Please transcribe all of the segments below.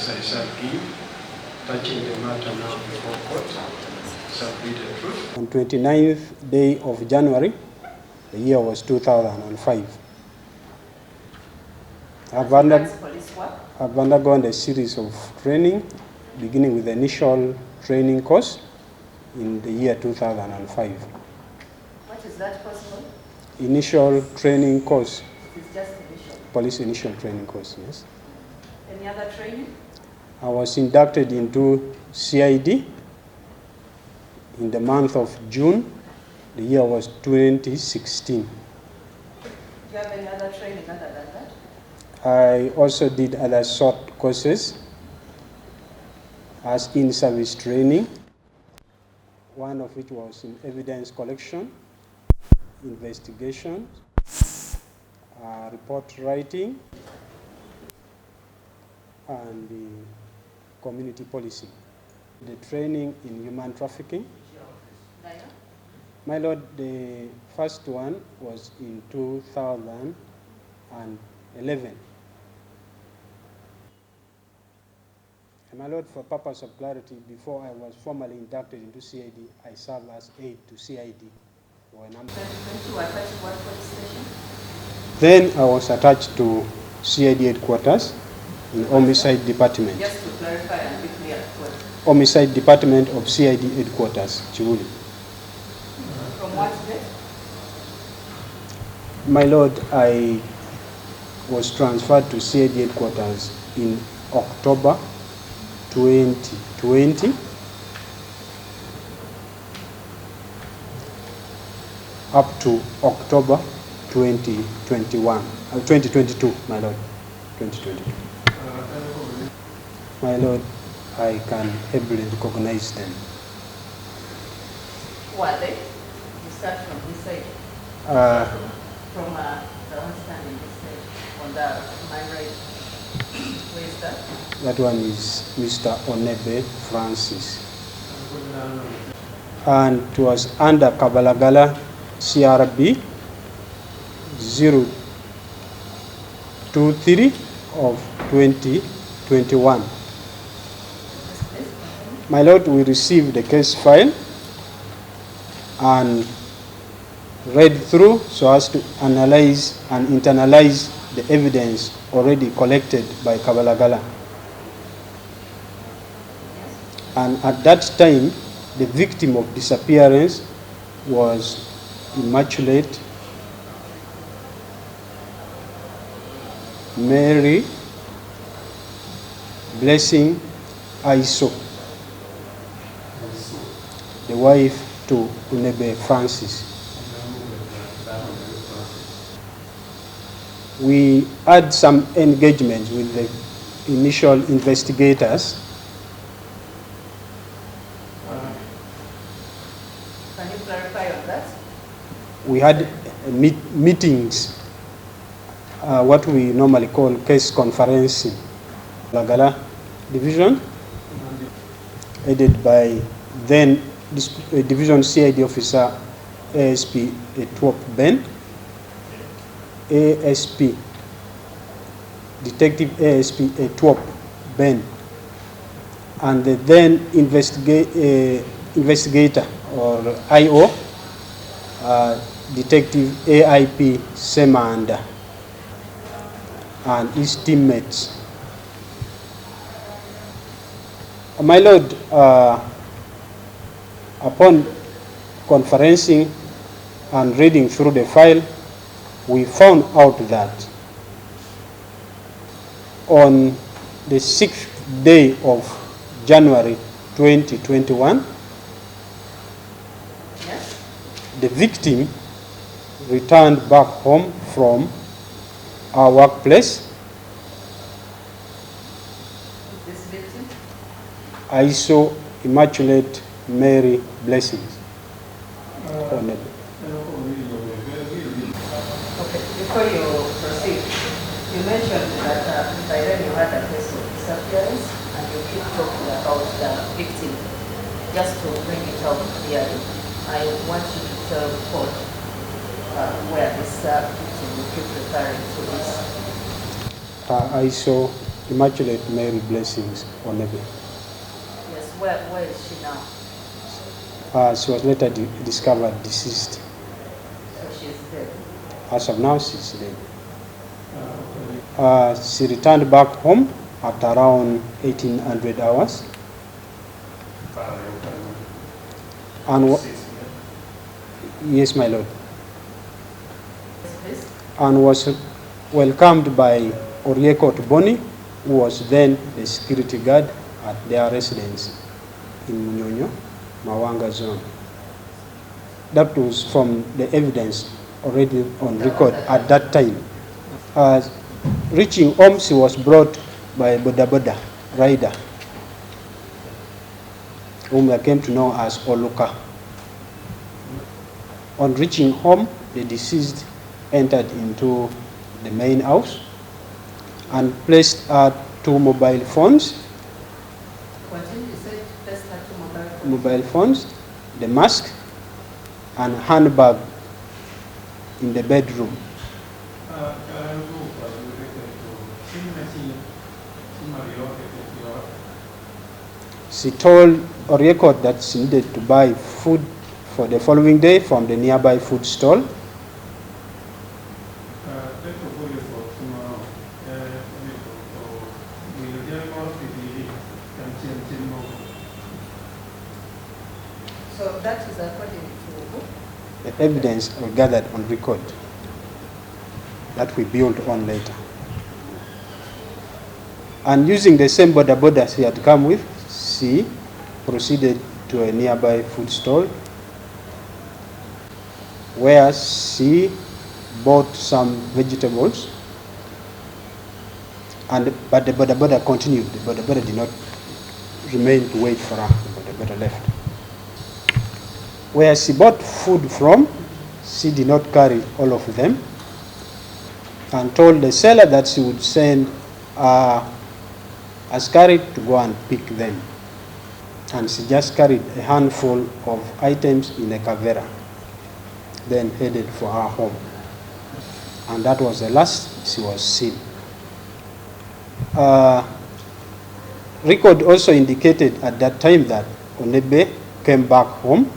evidence I shall give touching the matter now before court shall be the truth. On 29th day of January, the year was 2005. I've undergone a series of training, beginning with the initial training course in the year 2005. What is that course called? Initial training course. It's just initial. Police initial training course, yes. Any other training? I was inducted into CID in the month of June. The year was 2016. Do you have any other training other than that? I also did other short courses as in-service training, one of which was in evidence collection, investigation, report writing, and community policing. The training in human trafficking. My Lord, the first one was in 2011. And my Lord, for purpose of clarity, before I was formally inducted into CID, I served as aide to CID. Then I was attached to CID headquarters in Homicide Department. Just to clarify and be clear, what? Homicide Department of CID headquarters, Chibuli. From what date? My Lord, I was transferred to CID headquarters in October 2020 up to October 2022, my Lord, 2022. My Lord, I can ably recognize them. Who are they? You start from this side. From the one standing this side on the my right. Where is that? That one is Mr. Onebe Francis. And it was under Kabalagala CRB 023 of 2021. My Lord, we received the case file and read through so as to analyze and internalize the evidence already collected by Kabalagala. And at that time, the victim of disappearance was Immaculate Mary Blessing Aiso, the wife to Onebe Francis. We had some engagements with the initial investigators. Can you clarify on that? We had meetings, what we normally call case conferencing. Lagala Division, headed by then Division CID Officer ASP Etwop Ben, ASP, Detective ASP Etwop Ben, and the then investigator or IO, Detective AIP Semanda, and his teammates. My Lord, upon conferencing and reading through the file, we found out that on the 6th day of January 2021, Yes. the victim returned back home from our workplace. This victim? I saw Immaculate Mary Blessings. Okay, before you proceed, you mentioned that by then you had a case of disappearance and you keep talking about the victim. Just to bring it out clearly, I want you to tell the court where this victim you keep referring to is. I saw Immaculate Mary Blessings Onebe. Yes, where is she now? She was later discovered deceased. So she's dead. As of now, she's dead. She returned back home at around 1800 hours. And yes, my lord. Yes, and was welcomed by Oriekot Boni, who was then the security guard at their residence in Munyonyo, Mawanga zone. That was from the evidence already on record at that time. Reaching home, she was brought by a Boda Boda rider, whom I came to know as Oluka. On reaching home, the deceased entered into the main house and placed her 2 mobile phones. Mobile phones, the mask, and handbag in the bedroom. She told Oriekot that she needed to buy food for the following day from the nearby food stall. So that is according to who? The evidence we gathered on record that we built on later. And using the same Boda Boda she had come with, she proceeded to a nearby food stall where she bought some vegetables, but the Boda Boda continued. The Boda Boda did not remain to wait for her. The Boda Boda left. Where she bought food from, she did not carry all of them and told the seller that she would send Askari to go and pick them. And she just carried a handful of items in a kavera, then headed for her home. And that was the last she was seen. Record also indicated at that time that Onebe came back home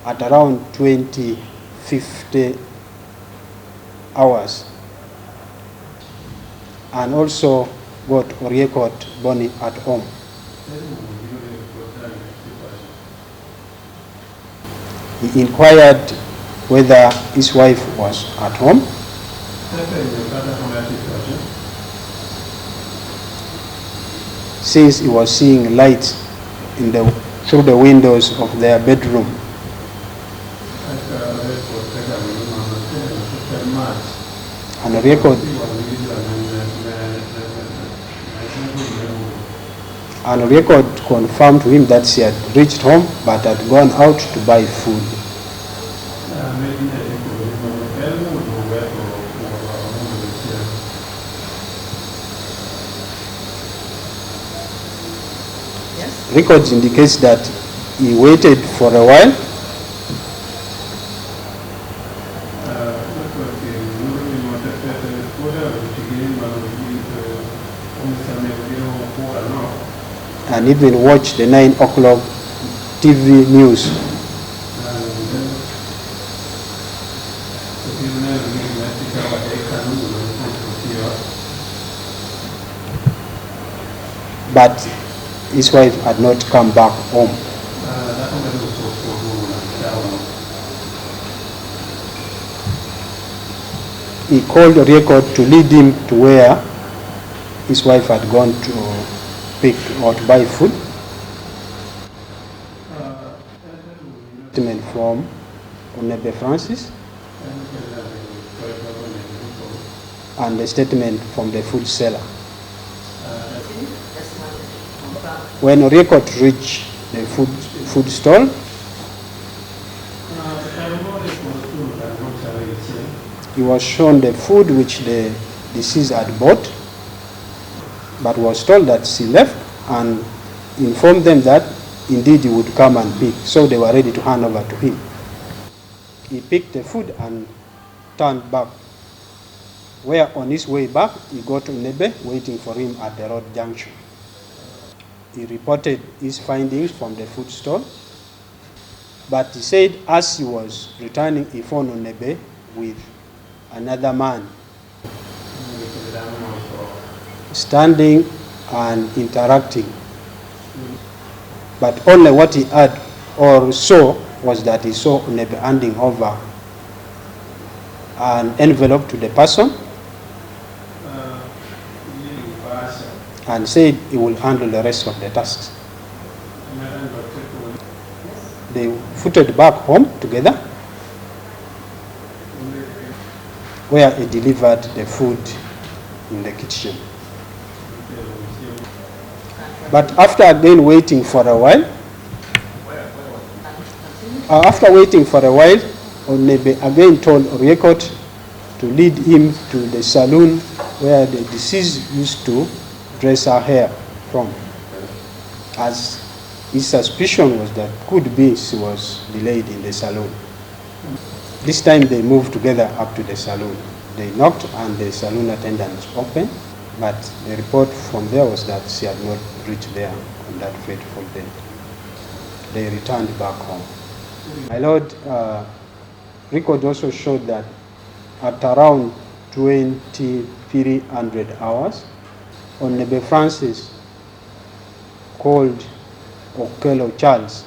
at around 20:50 hours, and also got Oriekot Boni at home. He inquired whether his wife was at home. Since he was seeing lights through the windows of their bedroom. And Oriekot confirmed to him that she had reached home but had gone out to buy food. Yes? Records indicates that he waited for a while and even watched the 9 o'clock TV news. But his wife had not come back home. He called Oriekot to lead him to where his wife had gone to pick or to buy food. Statement from Onebe Francis and the statement from the food seller. When Oriekot reached the food stall, he was shown the food which the deceased had bought, but was told that she left and informed them that indeed he would come and pick, so they were ready to hand over to him. He picked the food and turned back where on his way back, he got Onebe waiting for him at the road junction. He reported his findings from the food stall, but he said as he was returning, he found Onebe with another man standing and interacting. But only what he had or saw was that he saw Onebe handing over an envelope to the person and said he will handle the rest of the tasks. They footed back home together, where he delivered the food in the kitchen. But after again waiting for a while, Onebe again told Oriekot to lead him to the saloon where the deceased used to dress her hair from, as his suspicion was that could be she was delayed in the saloon. This time they moved together up to the saloon. They knocked and the saloon attendant opened, but the report from there was that she had not reached there on that fateful day. They returned back home. My lord, record also showed that at around 2300 hours, Onebe Francis called Okello Charles,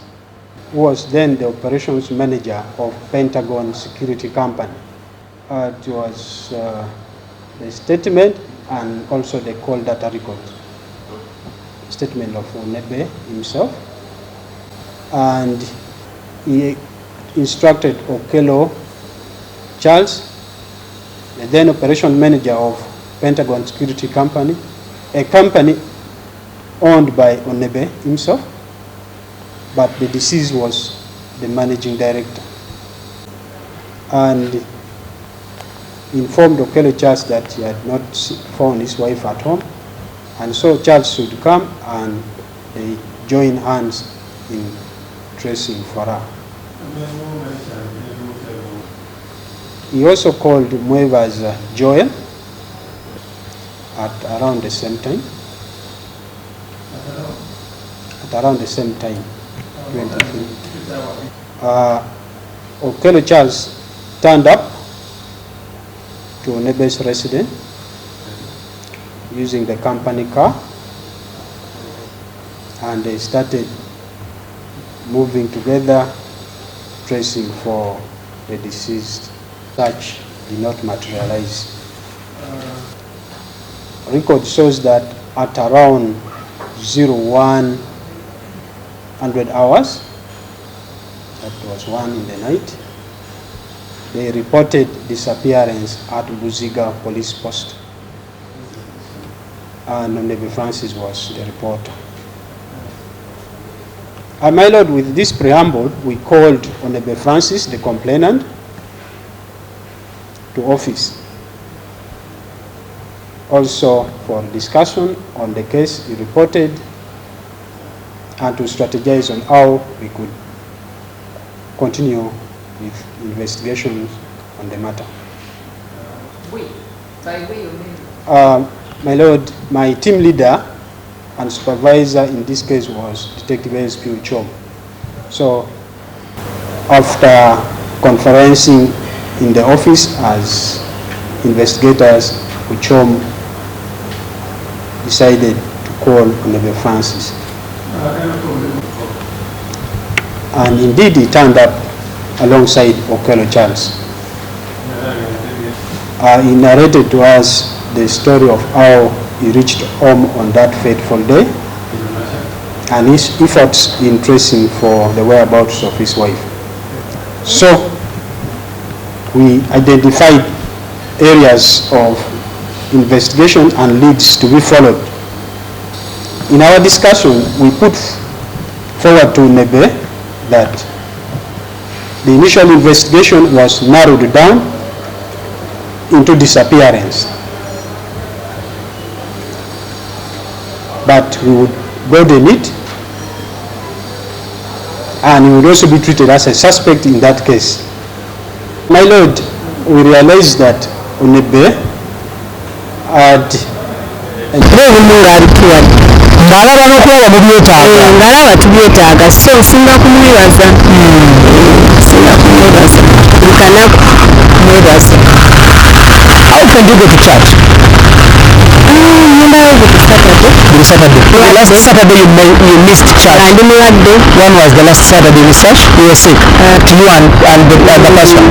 who was then the operations manager of Pentagon Security Company. It was the statement and also the call data record. Statement of Onebe himself. And he instructed Okello Charles, the then operation manager of Pentagon Security Company, a company owned by Onebe himself, but the deceased was the managing director, and informed Okello Charles that he had not found his wife at home, and so Charles should come and they join hands in tracing for her. He also called Mueva's Joel at around the same time. At around the same time, 23. Okello Charles turned up to Onebe's residence using the company car, and they started moving together, tracing for the deceased. Search did not materialize. Record shows that at around 0100 hours, that was 1 in the night, they reported disappearance at Buziga police post, and Onebe Francis was the reporter. My lord, with this preamble, we called Onebe Francis, the complainant, to office, also for discussion on the case he reported and to strategize on how we could continue with investigations on the matter. We? By we you mean? My lord, my team leader and supervisor in this case was Detective ASP Uchom. So after conferencing in the office as investigators, Uchom decided to call Onebe Francis. And indeed he turned up alongside Okello Charles. He narrated to us the story of how he reached home on that fateful day and his efforts in tracing for the whereabouts of his wife. So we identified areas of investigation and leads to be followed. In our discussion, we put forward to Onebe that the initial investigation was narrowed down into disappearance, but we would broaden it, and he would also be treated as a suspect in that case. My lord, we realized that Onebe ng'alaba n'okulaba mu byetaaga ng'alaba tubyetaaga so nsinga kumwebaza buli kanaku mwebaza. How can you go to church? Nyumbayo buli Saturday. Last Saturday you missed church. Ndi mulwadde. When was the last Saturday you missed? You were sick. You and the pastor.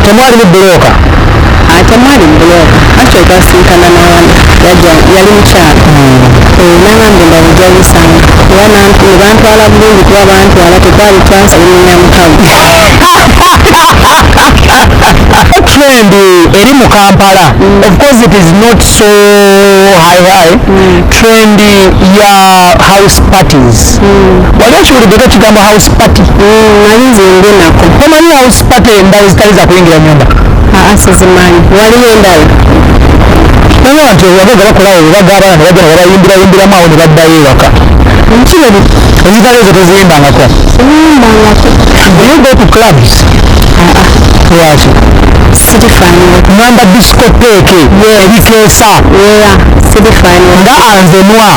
Temwali mubulooka. Temwali mubulooka. Actually twasinkana n'awandi yali mukyala. N'agamba ndabuja bisanga kuba ne bantwala bulungi kuba bantwala tekwali twansalinya mukago. Trend eri mu Kampala. Of course it is not so high. Trend ya house parties. Wali okiwulideko ekigambo house party? Nali nzinze nako. Omanyi house party endala ezitali za kuyingira nyumba? Sizimanyi. Waliwo endala? Naye nti wabega bakolawo webaga abaana ne bajja ne bayimbirayimbiramu awo ne baddayo ewaka. Nkirebe ezitali ezo teziyimbangako. Do you go to clubs? Lwaki? Sirifaanira. Ngamba discotheque ebikeesa sirifaanira nga anzenwa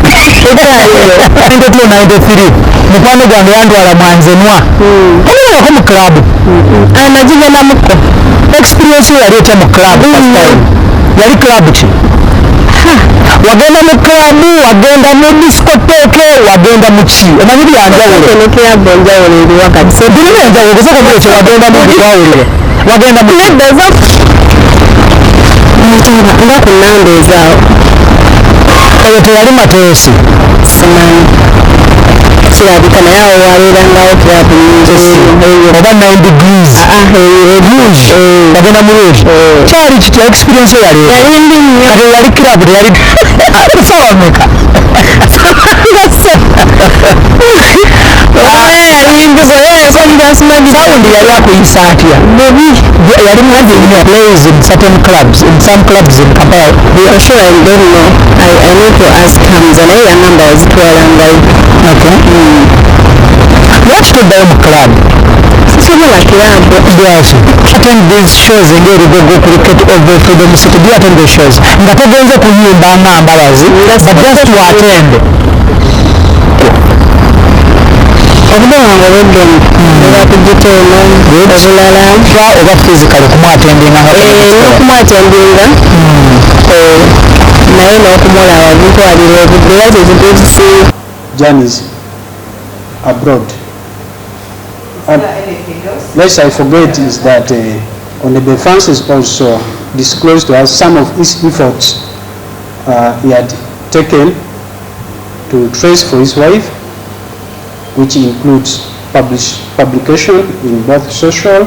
9293 mukwano gwange yantwala mwanzenwa omulabako mu club nagigendamuko experience yali etya mu club yali club ki wagenda mu club wagenda mu discotheque wagenda mu ki omanyi byanjawulo ne club enjawulo eri wakati birina enjawulo kusoka ekyo wagenda mu wawulire wagenda mu nga ku nnamba ezaawo eyo teyali mateesi simanyi kirabika naye awo wabeerangawo kirabu nyingi oba 9 degrees rouge wagenda mu rouge kyali kitya experience eyali yali mbi nnyo kati yali kirabu teyali sawameka sawundi yali akuyisa atya yali muzi plays in certain clubs in some clubs in Kampala. I'm sure I don't know. I need to ask Hamza naye yangamba wazitwalangayo. Okay. Lwaki toddayo mu club? Sisobola kirabu. Lwaki? Attend these shows ng'ebigogo ku cricket of the Freedom City. Do you attend those shows? Nga togenze kuyimba nga mbabazi but just to attend. Obude wange obudde oba tugiteeno obulala oba physically kumwatendinga n'okumwatendinga naye n'okumulaba bitwalira obudde era kye kintu ekisiiba. Journeys abroad. Lest I forget is that Onebe Francis also disclosed to us some of his efforts he had taken to trace for his wife, which includes publication in both social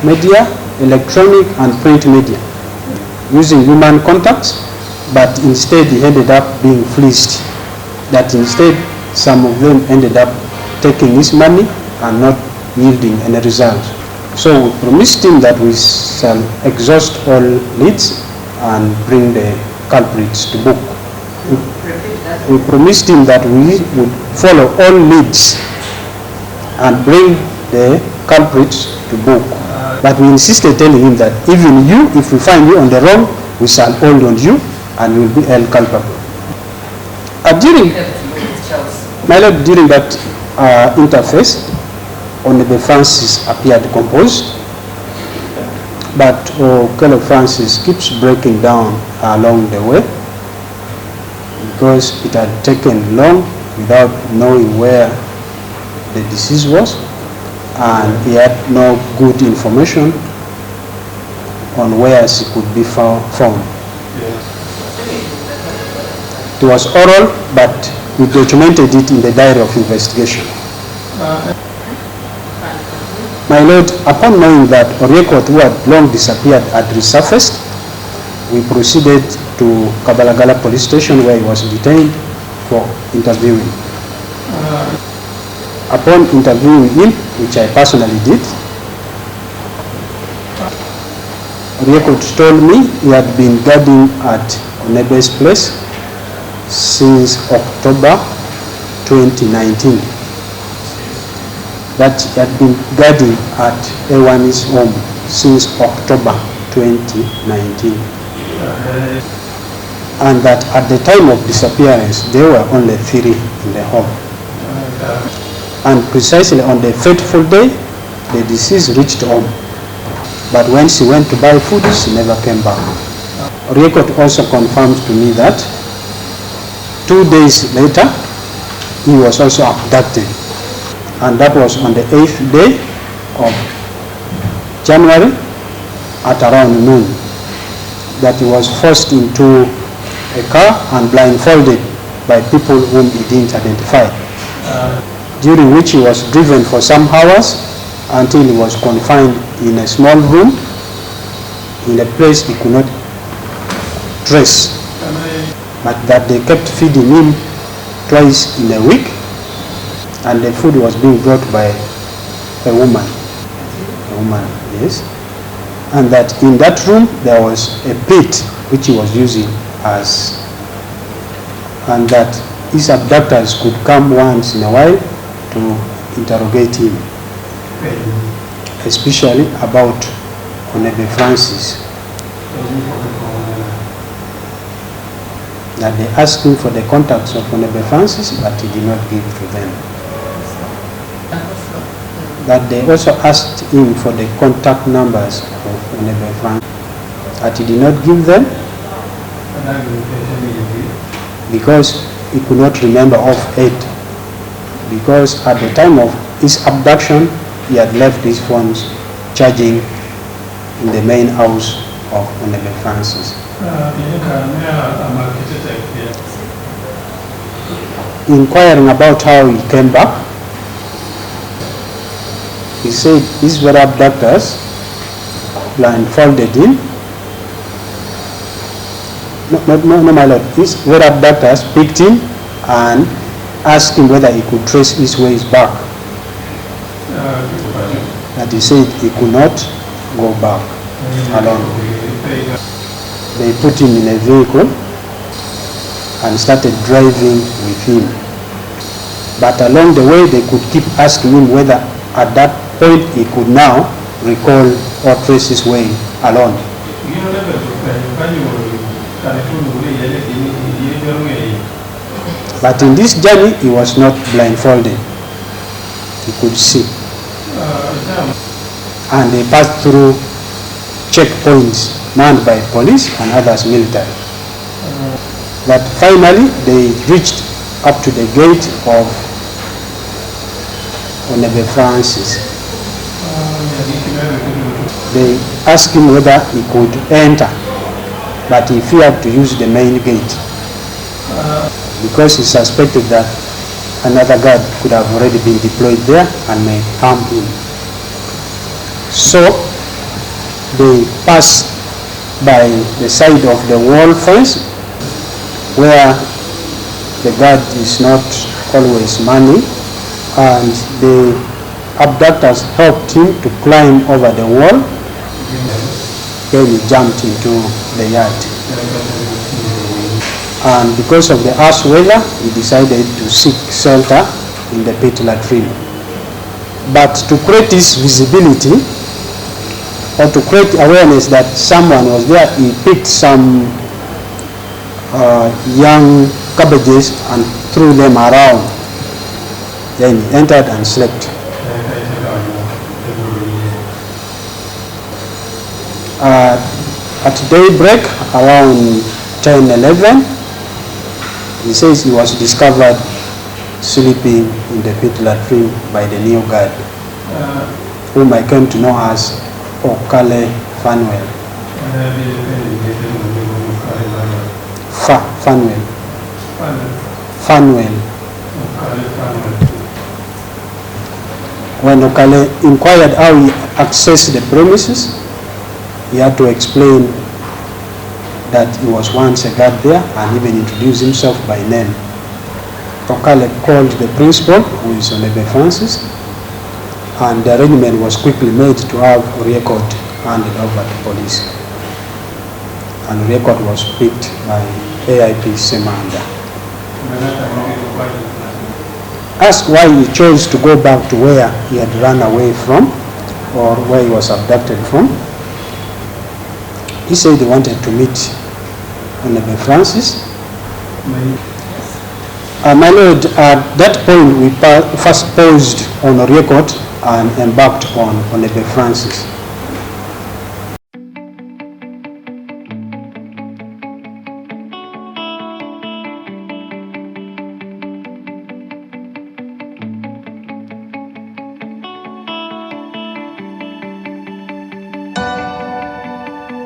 media, electronic and print media, using human contacts, but instead he ended up being fleeced. That instead some of them ended up taking his money and not yielding any result. So we promised him that we shall exhaust all leads and bring the culprits to book. We promised him that we would follow all leads and bring the culprits to book. But we insisted telling him that even you, if we find you on the wrong, we shall hold on you and you will be held culpable. My Lord, during that interface, Onebe Francis appeared composed, but Okello Francis keeps breaking down along the way because it had taken long without knowing where the disease was, and he had no good information on where she could be found. It was oral, but we documented it in the diary of investigation. My Lord, upon knowing that Orekot, who had long disappeared, had resurfaced, we proceeded to Kabalagala police station where he was detained for interviewing. Upon interviewing him, which I personally did, Orekot told me he had been guarding at Onebe's place since October 2019. That he had been guarding at A1's home since October 2019. and that at the time of disappearance there were only 3 in the home. And precisely on the fateful day, the deceased reached home. But when she went to buy food, she never came back. Record also confirmed to me that 2 days later, he was also abducted. And that was on the 8th day of January at around noon, that he was forced into a car and blindfolded by people whom he didn't identify, during which he was driven for some hours until he was confined in a small room in a place he could not trace, but that they kept feeding him twice in a week, and the food was being brought by a woman, yes, and that in that room there was a pit which he was using as, and that his abductors could come once in a while to interrogate him, especially about Onebe Francis. That they asked him for the contacts of Onebe Francis, but he did not give to them. That they also asked him for the contact numbers of Onebe Francis, that he did not give them because he could not remember of it, because at the time of his abduction he had left his phones charging in the main house of Onebe Francis. Inquiring about how he came back, he said his were abductors blindfolded him. No, my lord. His were abductors picked him and asked him whether he could trace his ways back. That he said he could not go back alone. They put him in a vehicle and started driving with him. But along the way they could keep asking him whether at that point he could now recall or trace his way alone. But in this journey he was not blindfolded. He could see. And they passed through checkpoints manned by police and others military. But finally they reached up to the gate of Onebe Francis. They asked him whether he could enter, but he feared to use the main gate because he suspected that another guard could have already been deployed there and may harm him. So they passed by the side of the wall fence where the guard is not always manning, and the abductors helped him to climb over the wall. Then he jumped into the yard. And because of the harsh weather, he decided to seek shelter in the pit latrine. But to create this visibility, or to create awareness that someone was there, he picked some young cabbages and threw them around. Then he entered and slept. At daybreak, around 10:11, he says he was discovered sleeping in the pit latrine by the new guard, whom I came to know as Okale Fanwell. Fanwell. When Okale inquired how he accessed the premises, he had to explain that he was once a guard there and even introduced himself by name. Okale called the principal, who is Onebe Francis, and the arrangement was quickly made to have record handed over to police. And record was picked by AIP Semanda. Asked why he chose to go back to where he had run away from, or where he was abducted from, he said he wanted to meet Onebe Francis. My Lord, at that point we first paused on record and embarked on Onebe Francis.